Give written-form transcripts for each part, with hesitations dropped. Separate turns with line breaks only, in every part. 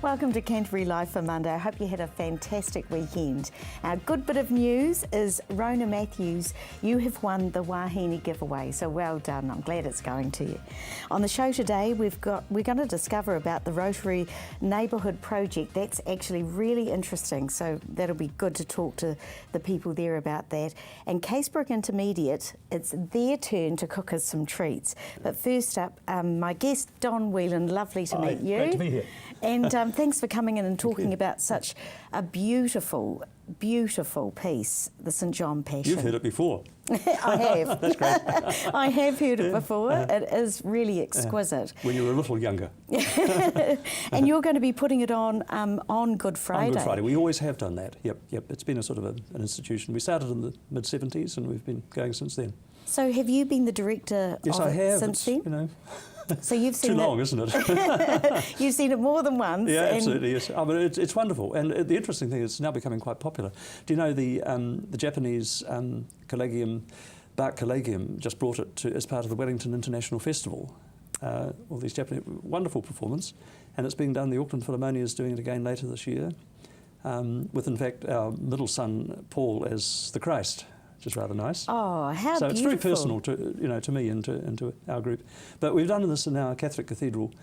Welcome to Canterbury Live for Monday. I hope you had a fantastic weekend. Our good bit of news is Rona Matthews, you have won the Wahine giveaway, so well done. I'm glad it's going to you. On the show today, we're going to discover about the Rotary Neighbourhood Project. That's actually really interesting, so that'll be good to talk to the people there about that. And Casebrook Intermediate, it's their turn to cook us some treats. But first up, my guest Don Whelan, lovely to meet you.
Great to be here.
And thanks for coming in and talking about such a beautiful, beautiful piece, the St John Passion.
You've heard it before.
I have.
That's great.
I have heard it before. It is really exquisite.
When you were a little younger.
And you're going to be putting it on Good Friday.
On Good Friday. We always have done that. Yep. It's been a sort of an institution. We started in the mid-70s and we've been going since then.
So have you been the director
yes,
of
I have.
Since then?
You know.
So you've seen
too long, isn't it?
You've seen it more than once.
Yeah, absolutely. Yes. Oh, but it's wonderful, and the interesting thing is it's now becoming quite popular. Do you know the Japanese Collegium, Bach Collegium, just brought it to as part of the Wellington International Festival. All these Japanese wonderful performance, and it's being done. The Auckland Philharmonia is doing it again later this year, with in fact our middle son Paul as the Christ. Which is rather nice.
Oh, how
so
beautiful.
It's very personal to me and to our group. But we've done this in our Catholic cathedral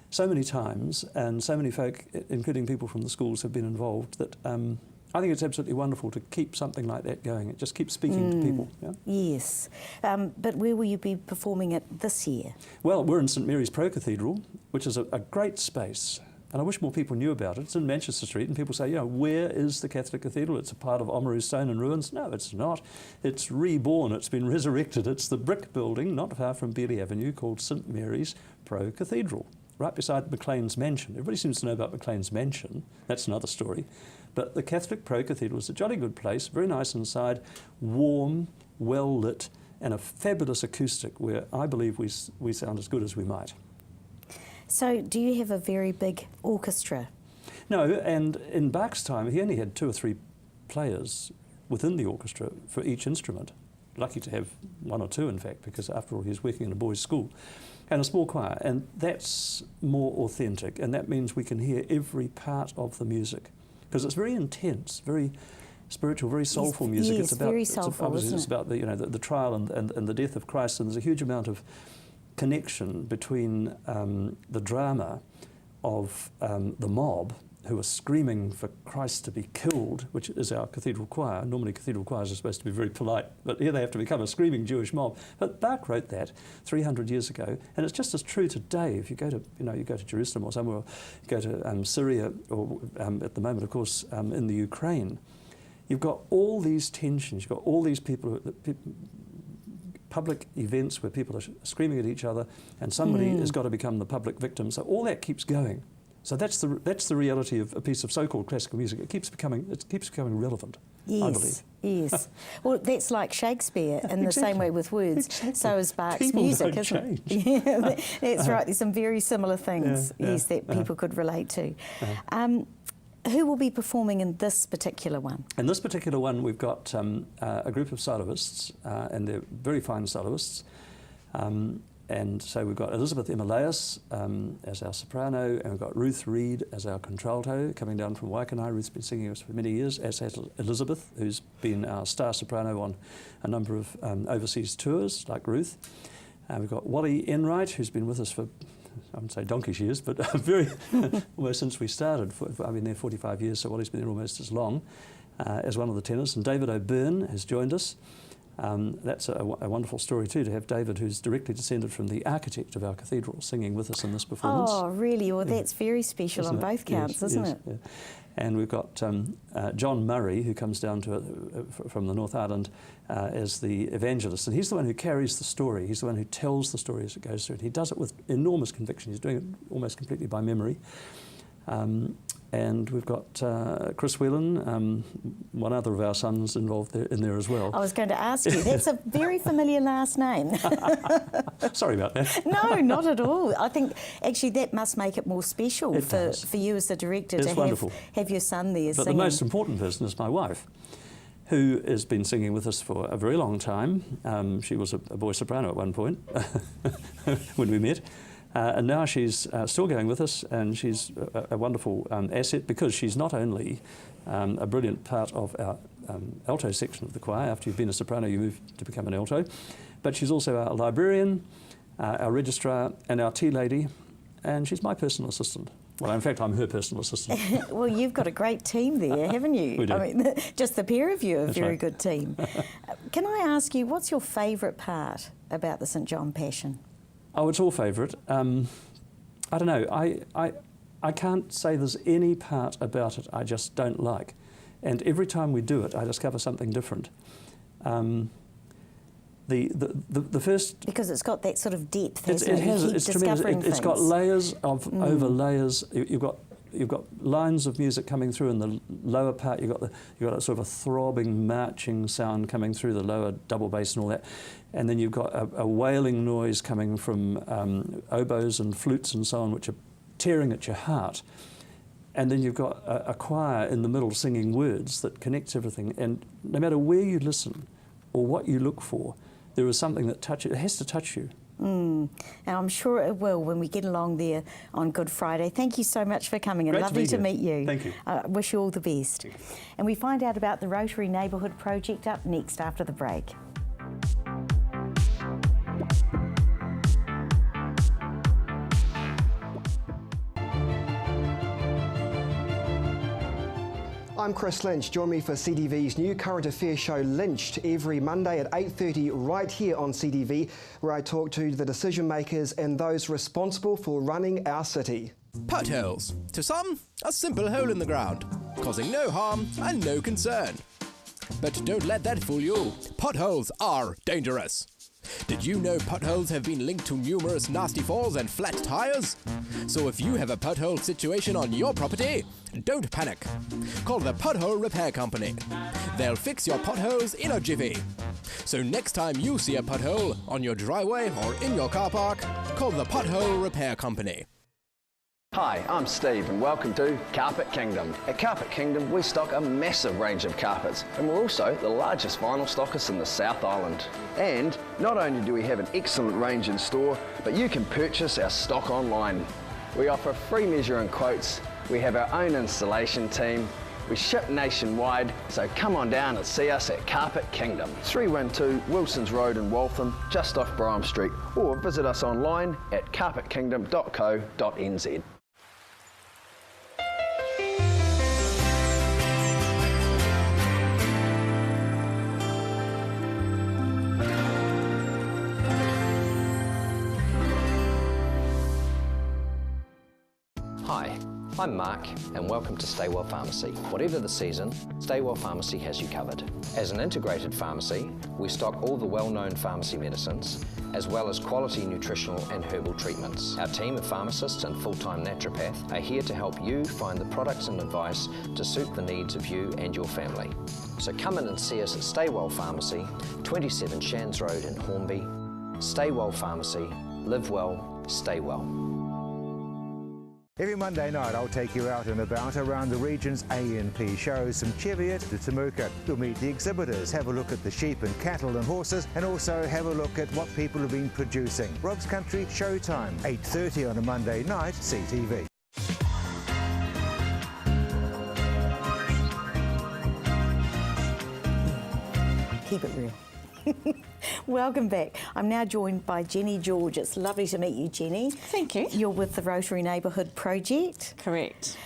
so many times, and so many folk, including people from the schools, have been involved that I think it's absolutely wonderful to keep something like that going. It just keeps speaking to people. Yeah?
Yes. But where will you be performing it this year?
Well, we're in St Mary's Pro Cathedral, which is a great space. And I wish more people knew about it. It's in Manchester Street, and people say, you know, where is the Catholic Cathedral? It's a part of Oamaru's stone and ruins. No, it's not. It's reborn. It's been resurrected. It's the brick building not far from Beeley Avenue called St Mary's Pro Cathedral, right beside Maclean's Mansion. Everybody seems to know about Maclean's Mansion. That's another story. But the Catholic Pro Cathedral is a jolly good place, very nice inside, warm, well lit, and a fabulous acoustic where I believe we sound as good as we might.
So do you have a very big orchestra? No,
and in Bach's time he only had 2 or 3 players within the orchestra for each instrument. Lucky to have 1 or 2 in fact, because after all he was working in a boys' school. And a small choir, and that's more authentic, and that means we can hear every part of the music. Because it's very intense, very spiritual, very soulful music.
Yes,
it's about,
very soulful,
it's about the, the trial and the death of Christ, and there's a huge amount of connection between the drama of the mob who are screaming for Christ to be killed, which is our cathedral choir. Normally cathedral choirs are supposed to be very polite, but here they have to become a screaming Jewish mob. But Bach wrote that 300 years ago, and it's just as true today. If you go to, you go to Jerusalem or somewhere, you go to Syria, or at the moment, of course, in the Ukraine, you've got all these tensions. You've got all these people public events where people are screaming at each other, and somebody has got to become the public victim. So all that keeps going. So that's the reality of a piece of so-called classical music. It keeps becoming relevant.
Yes,
I believe.
Yes. Well, that's like Shakespeare in the same way with words.
Exactly.
So is Bach's
people
music,
don't
isn't
change.
it? Yeah, that's right. There's some very similar things, yes, that people could relate to. Who will be performing in this particular one?
In this particular one, we've got a group of soloists, and they're very fine soloists. And so we've got Elizabeth Emilias as our soprano, and we've got Ruth Reid as our contralto, coming down from Waikanae. Ruth's been singing us for many years, as has Elizabeth, who's been our star soprano on a number of overseas tours, like Ruth. We've got Wally Enright, who's been with us for, I wouldn't say donkey's years, but almost since we started. I've been there 45 years, so Wally's been there almost as long, as one of the tenors. And David O'Byrne has joined us. That's a wonderful story too, to have David, who's directly descended from the architect of our cathedral, singing with us in this performance.
Oh, really? Well, that's very special on both counts, isn't it?
Yeah. And we've got John Murray, who comes down from the North Island as the evangelist, and he's the one who carries the story. He's the one who tells the story as it goes through. And he does it with enormous conviction. He's doing it almost completely by memory. And we've got Chris Whelan, one other of our sons involved in there as well.
I was going to ask you, that's a very familiar last name.
Sorry about that.
No, not at all. I think actually that must make it more special for you as the director to have your son there singing.
But the most important person is my wife, who has been singing with us for a very long time. She was a boy soprano at one point when we met. And now she's still going with us, and she's a wonderful asset, because she's not only a brilliant part of our alto section of the choir. After you've been a soprano, you move to become an alto. But she's also our librarian, our registrar, and our tea lady, and she's my personal assistant. Well, in fact, I'm her personal assistant.
Well, you've got a great team there, haven't you?
We do.
I mean, just the pair of you are a
That's
very
right.
good team. Can I ask you, what's your favourite part about the St John Passion?
Oh, it's all favourite. I don't know. I can't say there's any part about it I just don't like. And every time we do it, I discover something different. The first...
Because it's got that sort of depth,
It
hasn't it?
has.
You keep
It's tremendous.
discovering
It's got
things.
layers of over layers. You've got lines of music coming through in the lower part. You've got a sort of a throbbing, marching sound coming through the lower double bass and all that, and then you've got a wailing noise coming from oboes and flutes and so on, which are tearing at your heart. And then you've got a choir in the middle singing words that connects everything. And no matter where you listen or what you look for, there is something that touches. It has to touch you.
And I'm sure it will when we get along there on Good Friday. Thank you so much for coming, and
Great
lovely to
to be
meet
here.
you.
Thank you.
Wish you all the best. And we find out about the Rotary Neighbourhood Project up next after the break.
I'm Chris Lynch. Join me for CTV's new current affairs show Lynched every Monday at 8:30 right here on CTV, where I talk to the decision makers and those responsible for running our city.
Potholes. To some, a simple hole in the ground, causing no harm and no concern. But don't let that fool you. Potholes are dangerous. Did you know potholes have been linked to numerous nasty falls and flat tires? So if you have a pothole situation on your property, don't panic. Call the Pothole Repair Company. They'll fix your potholes in a jiffy. So next time you see a pothole on your driveway or in your car park, call the Pothole Repair Company.
Hi, I'm Steve and welcome to Carpet Kingdom. At Carpet Kingdom we stock a massive range of carpets, and we're also the largest vinyl stockist in the South Island. And not only do we have an excellent range in store, but you can purchase our stock online. We offer free measuring quotes, we have our own installation team, we ship nationwide, so come on down and see us at Carpet Kingdom, 312 Wilsons Road in Waltham, just off Brougham Street, or visit us online at carpetkingdom.co.nz.
Hi, I'm Mark and welcome to Staywell Pharmacy. Whatever the season, Staywell Pharmacy has you covered. As an integrated pharmacy, we stock all the well-known pharmacy medicines, as well as quality nutritional and herbal treatments. Our team of pharmacists and full-time naturopath are here to help you find the products and advice to suit the needs of you and your family. So come in and see us at Staywell Pharmacy, 27 Shands Road in Hornby. Staywell Pharmacy, live well, stay well.
Every Monday night I'll take you out and about around the region's A&P shows from Cheviot to Temuka. You'll meet the exhibitors, have a look at the sheep and cattle and horses, and also have a look at what people have been producing. Rob's Country Showtime, 8:30 on a Monday night, CTV.
Keep it real. Welcome back. I'm now joined by Jenny George. It's lovely to meet you, Jenny.
Thank you.
You're with the Rotary Neighbourhood Project.
Correct.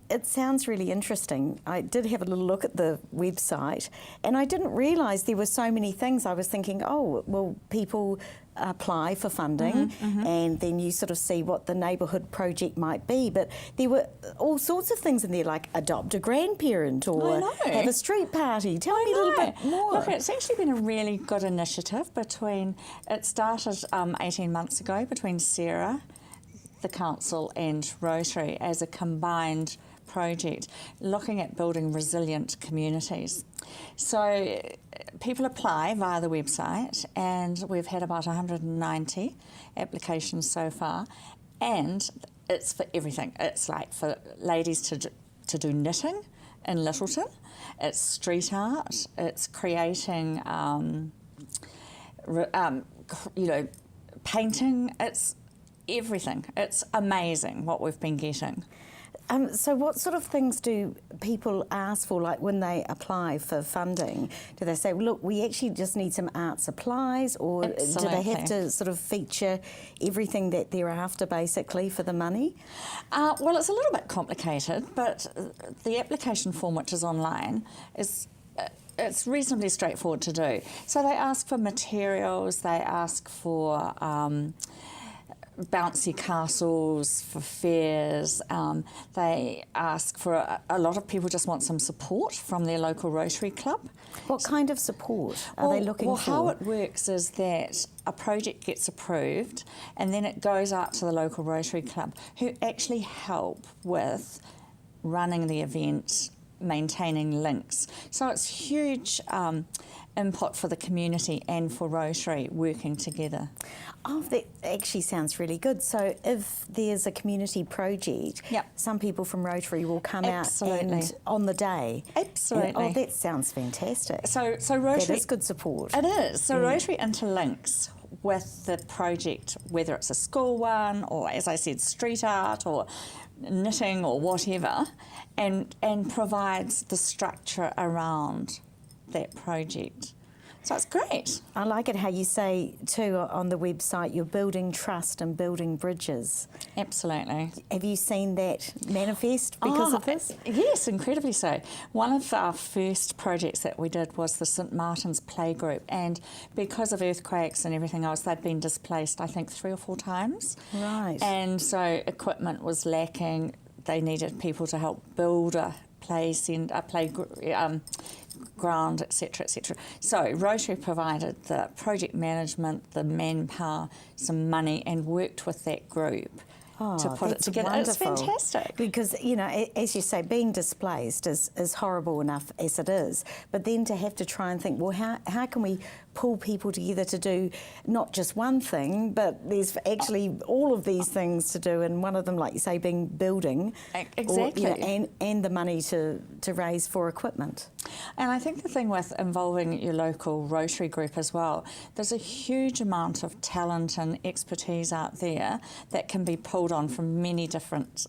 It sounds really interesting. I did have a little look at the website and I didn't realise there were so many things. I was thinking, oh, well, people apply for funding and then you sort of see what the neighbourhood project might be. But there were all sorts of things in there, like adopt a grandparent or have a street party. Tell me a little bit more.
Look, it's actually been a really good initiative it started 18 months ago between Sarah, the council and Rotary as a combined project looking at building resilient communities. So people apply via the website and we've had about 190 applications so far, and it's for everything. It's like for ladies to do knitting in Littleton, it's street art, it's creating painting, it's everything. It's amazing what we've been getting.
So what sort of things do people ask for, like when they apply for funding? Do they say, look, we actually just need some art supplies, or do they have to sort of feature everything that they're after basically for the money?
Well, it's a little bit complicated, but the application form, which is online, is it's reasonably straightforward to do. So they ask for materials, they ask for bouncy castles for fairs. They ask for a lot of people just want some support from their local Rotary Club.
What kind of support are they looking for?
Well, how it works is that a project gets approved and then it goes out to the local Rotary Club, who actually help with running the event, maintaining links. So it's huge input for the community and for Rotary working together.
Oh, that actually sounds really good. So if there's a community project, some people from Rotary will come out and on the day.
Absolutely.
Oh, that sounds fantastic.
So Rotary...
That is good support.
It is. So Rotary interlinks with the project, whether it's a school one or, as I said, street art or knitting or whatever, and provides the structure around that project. So it's great.
I like it how you say, too, on the website, you're building trust and building bridges.
Absolutely.
Have you seen that manifest because of this?
Yes, incredibly so. One of our first projects that we did was the St Martin's Playgroup, and because of earthquakes and everything else, they'd been displaced, I think, 3 or 4 times.
Right.
And so equipment was lacking. They needed people to help build a ground, etc., etc. So Rotary provided the project management, the manpower, some money, and worked with that group to put it together.
Wonderful.
It's fantastic.
Because, you know, as you say, being displaced is horrible enough as it is, but then to have to try and think, well, how can we pull people together to do not just one thing, but there's actually all of these things to do, and one of them, like you say, being building.
Exactly.
Or, you know, and the money to raise for equipment.
And I think the thing with involving your local Rotary group as well, there's a huge amount of talent and expertise out there that can be pulled on from many different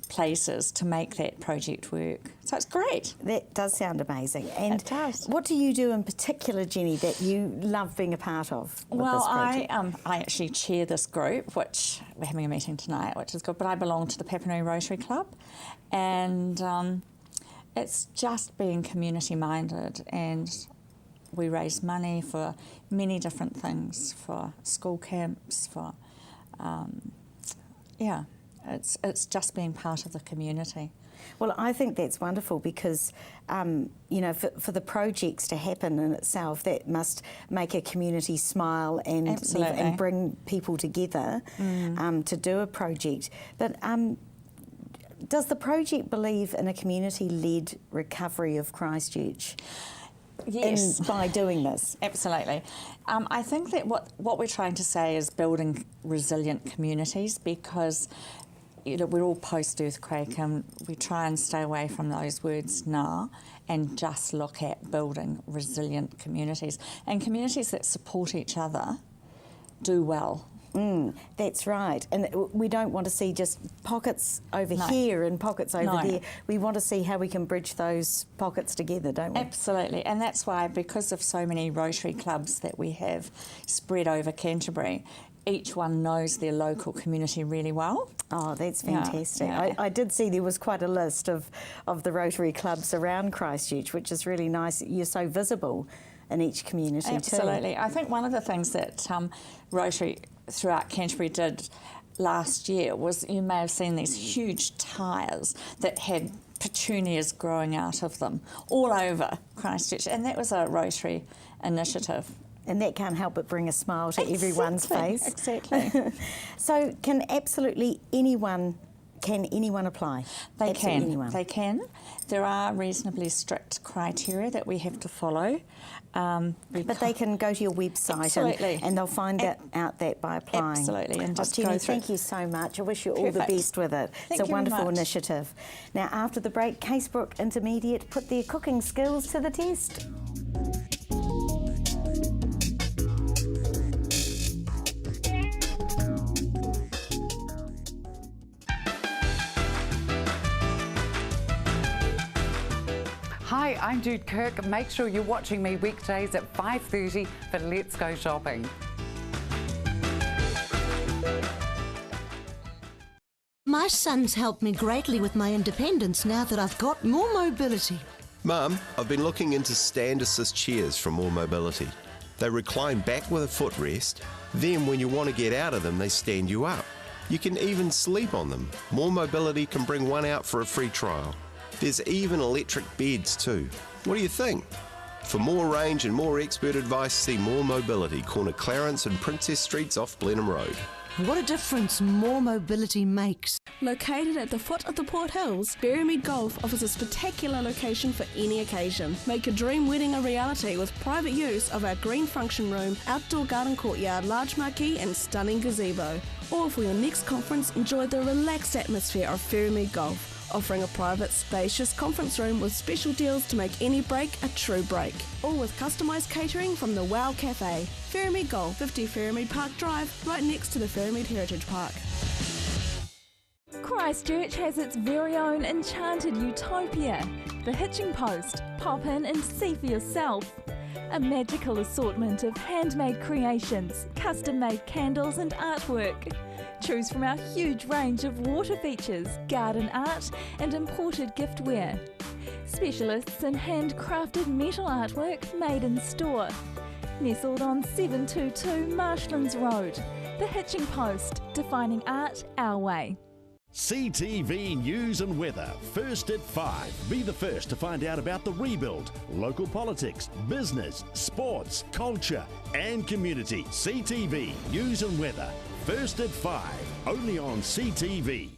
places to make that project work. So it's great.
That does sound amazing. And
it does.
What do you do in particular, Jenny, that you love being a part of with this project?
I actually chair this group, which we're having a meeting tonight, which is good, but I belong to the Papanui Rotary Club, and it's just being community-minded, and we raise money for many different things, for school camps, for, it's just being part of the community.
Well, I think that's wonderful because, you know, for the projects to happen in itself, that must make a community smile and bring people together to do a project. But does the project believe in a community-led recovery of Christchurch?
Yes.
By doing this?
Absolutely. I think that what we're trying to say is building resilient communities, because we're all post-earthquake and we try and stay away from those words now and just look at building resilient communities. And communities that support each other do well.
That's right. And we don't want to see just pockets over here and pockets over there. We want to see how we can bridge those pockets together, don't we?
Absolutely. And that's why, because of so many Rotary clubs that we have spread over Canterbury, each one knows their local community really well.
Oh, that's fantastic.
Yeah.
I did see there was quite a list of the Rotary clubs around Christchurch, which is really nice. You're so visible in each community too.
Absolutely. I think one of the things that Rotary throughout Canterbury did last year was, you may have seen these huge tyres that had petunias growing out of them all over Christchurch, and that was a Rotary initiative.
And that can't help but bring a smile to everyone's face.
Exactly.
So can anyone apply?
They can.
Anyone.
They can. There are reasonably strict criteria that we have to follow.
But they can go to your website and they'll find out that by applying.
Absolutely. And just
Jenny,
go through.
thank you so much. I wish you all the best with it.
Thank
it's a
you
wonderful
very much.
initiative. Now, after the break, Casebrook Intermediate put their cooking skills to the test.
Hi, I'm Jude Kirk. Make sure you're watching me weekdays at 5:30 for Let's Go Shopping.
My son's helped me greatly with my independence now that I've got more mobility.
Mum, I've been looking into stand assist chairs from More Mobility. They recline back with a footrest, then when you want to get out of them, they stand you up. You can even sleep on them. More Mobility can bring one out for a free trial. There's even electric beds too. What do you think? For more range and more expert advice, see More Mobility, corner Clarence and Princess Streets off Blenheim Road.
What a difference more mobility makes.
Located at the foot of the Port Hills, Berrymead Golf offers a spectacular location for any occasion. Make your dream wedding a reality with private use of our green function room, outdoor garden courtyard, large marquee and stunning gazebo. Or for your next conference, enjoy the relaxed atmosphere of Berrymead Golf, offering a private, spacious conference room with special deals to make any break a true break. All with customised catering from the Wow Cafe. Ferrymead Golf, 50 Ferrymead Park Drive, right next to the Ferrymead Heritage Park.
Christchurch has its very own enchanted utopia, the Hitching Post. Pop in and see for yourself. A magical assortment of handmade creations, custom-made candles and artwork. Choose from our huge range of water features, garden art and imported giftware. Specialists in handcrafted metal artwork made in store. Nestled on 722 Marshlands Road. The Hitching Post, defining art our way.
CTV News and Weather, first at 5. Be the first to find out about the rebuild, local politics, business, sports, culture and community. CTV News and Weather, first at 5, only on CTV.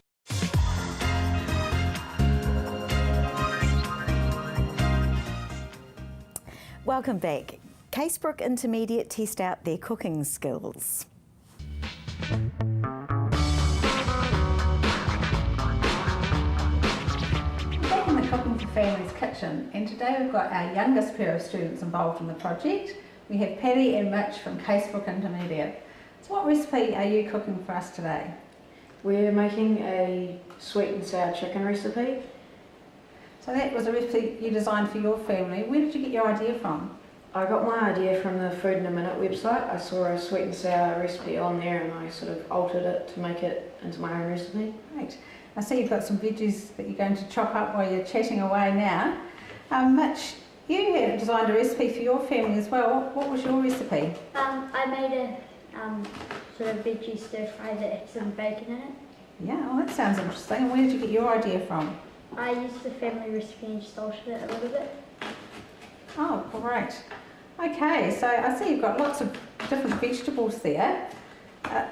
Welcome back. Casebrook Intermediate test out their cooking skills.
Cooking for Families Kitchen, and today we've got our youngest pair of students involved in the project. We have Patty and Mitch from Casebrook Intermediate. So what recipe are you cooking for us today?
We're making a sweet and sour chicken recipe.
So that was a recipe you designed for your family. Where did you get your idea from?
I got my idea from the Food in a Minute website. I saw a sweet and sour recipe on there and I sort of altered it to make it into my own recipe.
Great. I see you've got some veggies that you're going to chop up while you're chatting away now. Mitch, you had designed a recipe for your family as well. What was your recipe?
I made a sort of veggie stir fry that had some bacon in it.
Yeah, well that sounds interesting. And where did you get your idea from?
I used the family recipe and just altered it a little bit.
Oh, great. Okay, so I see you've got lots of different vegetables there.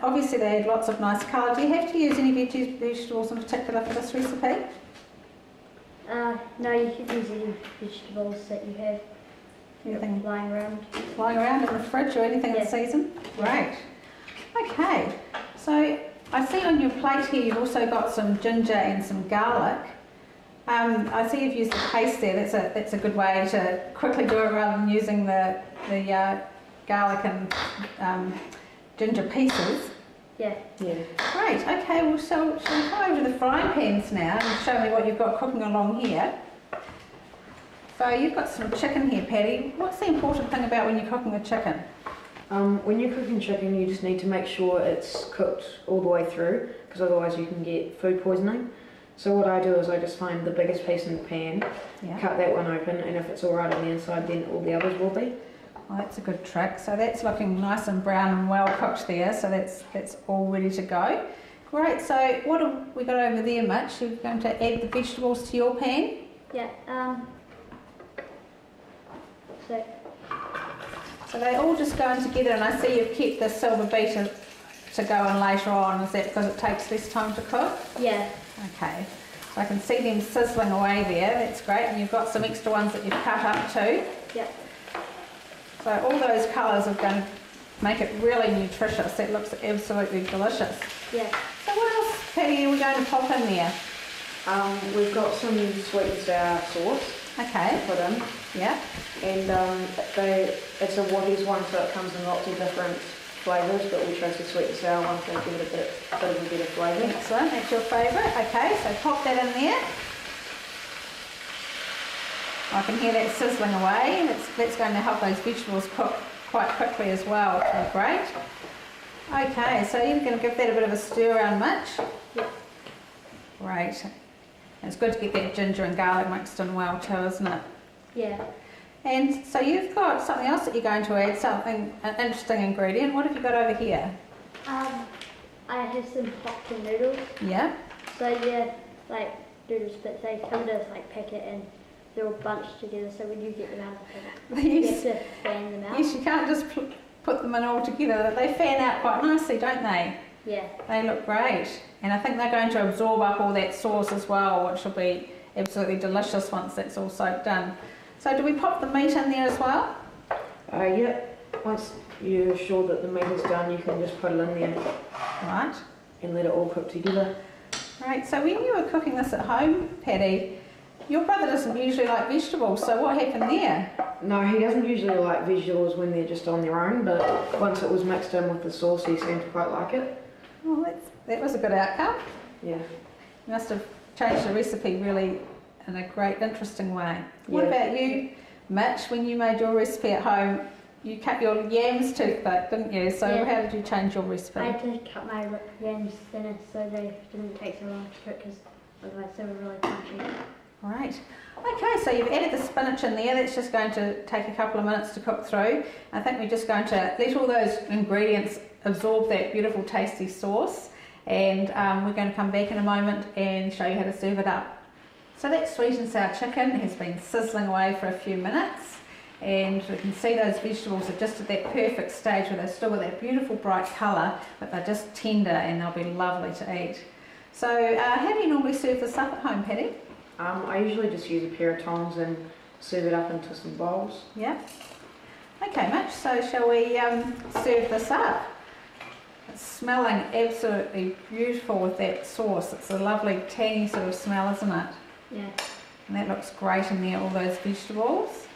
Obviously they had lots of nice colour. Do you have to use any vegetables in particular for this recipe?
No, you can use any vegetables that you have
anything
lying around.
Lying around in the fridge or anything in season? Great. Okay, so I see on your plate here you've also got some ginger and some garlic. I see you've used the paste there. That's a good way to quickly do it rather than using the garlic and ginger pieces.
Yeah.
Great. Okay. Well, shall we come over to the frying pans now and show me what you've got cooking along here? So you've got some chicken here, Patty. What's the important thing about when you're cooking the chicken?
When you're cooking chicken, you just need to make sure it's cooked all the way through, because otherwise you can get food poisoning. So what I do is I just find the biggest piece in the pan, cut that one open, and if it's all right on the inside, then all the others will be.
Well, that's a good trick. So that's looking nice and brown and well cooked there. So that's all ready to go. Great. So what have we got over there, Mitch? You're going to add the vegetables to your pan?
Yeah.
So they all just go in together, and I see you've kept the silver beeter to go in later on. Is that because it takes less time to cook?
Yeah.
Okay. So I can see them sizzling away there. That's great. And you've got some extra ones that you've cut up too.
Yeah.
So all those colours are going to make it really nutritious. That looks absolutely delicious.
Yeah.
So what else, Patty, are we going to pop in there?
We've got some sweet and sour sauce.
Okay.
To put in.
Yeah.
And it's a Watties one, so it comes in lots of different flavours, but we chose the sweet and sour one to give it a bit of a better flavour.
Excellent. That's your favourite. Okay, so pop that in there. I can hear that sizzling away. That's going to help those vegetables cook quite quickly as well, which will be great. Okay, so you're going to give that a bit of a stir around, Mitch?
Yep.
Great. And it's good to get that ginger and garlic mixed in well too, isn't it?
Yeah.
And so you've got something else that you're going to add, an interesting ingredient. What have you got over here?
I have some popcorn noodles.
Yeah.
So yeah, like noodles, but they come to like packet and they're all bunched together. So when you get them out of the packet, you have to fan them out.
Yes, you can't just put them in all together. They fan out quite nicely, don't they?
Yeah.
They look great. And I think they're going to absorb up all that sauce as well, which will be absolutely delicious once that's all soaked in. So do we pop the meat in there as well?
Yeah. Once you're sure that the meat is done, you can just put it in there.
Right.
And let it all cook together.
Right, so when you were cooking this at home, Paddy, your brother doesn't usually like vegetables, so what happened there?
No, he doesn't usually like vegetables when they're just on their own, but once it was mixed in with the sauce, he seemed to quite like it.
Well, that was a good outcome.
Yeah.
You must have changed the recipe really in a great, interesting way. What about you, Mitch? When you made your recipe at home, you cut your yams too thick, didn't you? So how did you change your recipe?
I did cut my yams thinner so they didn't take so long to cook because otherwise they were really crunchy.
Right. Okay, so you've added the spinach in there. That's just going to take a couple of minutes to cook through. I think we're just going to let all those ingredients absorb that beautiful tasty sauce, and we're going to come back in a moment and show you how to serve it up. So that sweet and sour chicken has been sizzling away for a few minutes, and we can see those vegetables are just at that perfect stage where they're still got that beautiful bright colour, but they're just tender and they'll be lovely to eat. So how do you normally serve this up at home, Paddy?
I usually just use a pair of tongs and serve it up into some bowls.
Yeah. Okay, Mitch, so shall we serve this up? It's smelling absolutely beautiful with that sauce. It's a lovely tangy sort of smell, isn't it?
Yeah.
And that looks great in there, all those vegetables.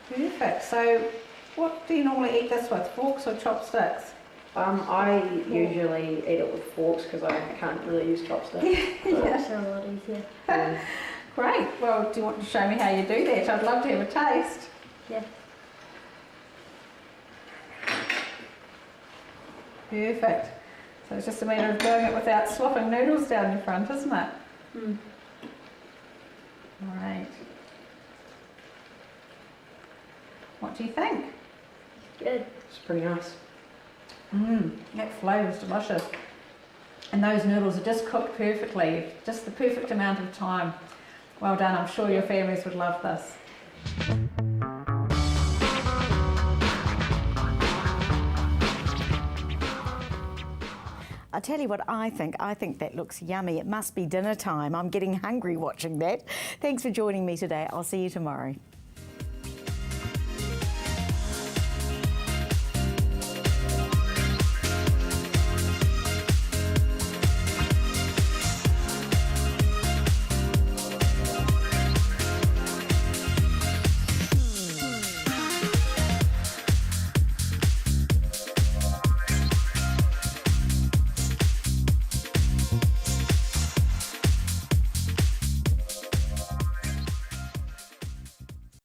Perfect. So what do you normally eat this with, forks or chopsticks?
I usually eat it with forks because I can't really use chopsticks.
Yeah.
So a lot easier.
Great. Well, do you want to show me how you do that? I'd love to have a taste.
Yeah.
Perfect. So it's just a matter of doing it without slopping noodles down your front, isn't it?
Mm.
Right. What do you think?
Good.
It's pretty nice.
That flavour's delicious. And those noodles are just cooked perfectly, just the perfect amount of time. Well done, I'm sure your families would love this. I'll tell you what I think. I think that looks yummy. It must be dinner time. I'm getting hungry watching that. Thanks for joining me today. I'll see you tomorrow.